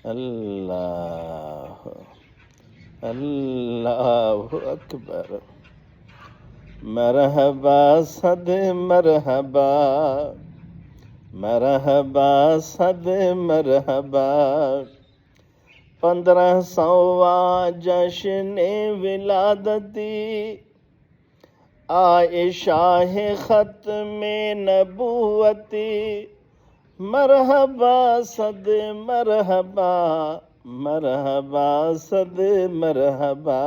اللہ اللہ اکبر۔ مرحبا صد مرحبا، مرحبا صد مرحبا، 1500واں جشن ولادتی، آئے شاہ ختم نبوتی، مرحبا صد مرحبا، مرحبا صد مرحبا۔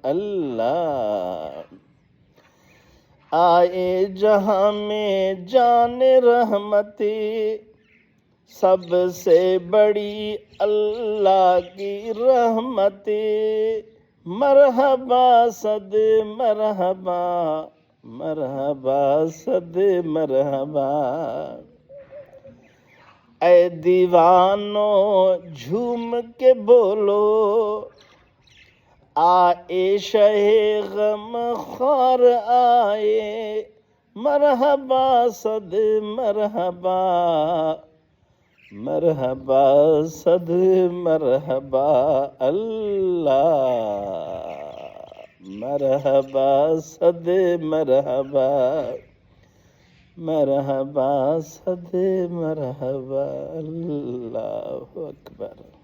اللہ آئے جہاں میں جان رحمتی، سب سے بڑی اللہ کی رحمتی، مرحبا صد مرحبا، مرحبا صد مرحبا۔ اے دیوانو جھوم کے بولو، آئے شہ غم خوار آئے، مرحبا صد مرحبا، مرحبا صد مرحبا۔ اللہ مرحبا صد مرحبا، مرحبا صد مرحبا۔ اللہ اکبر۔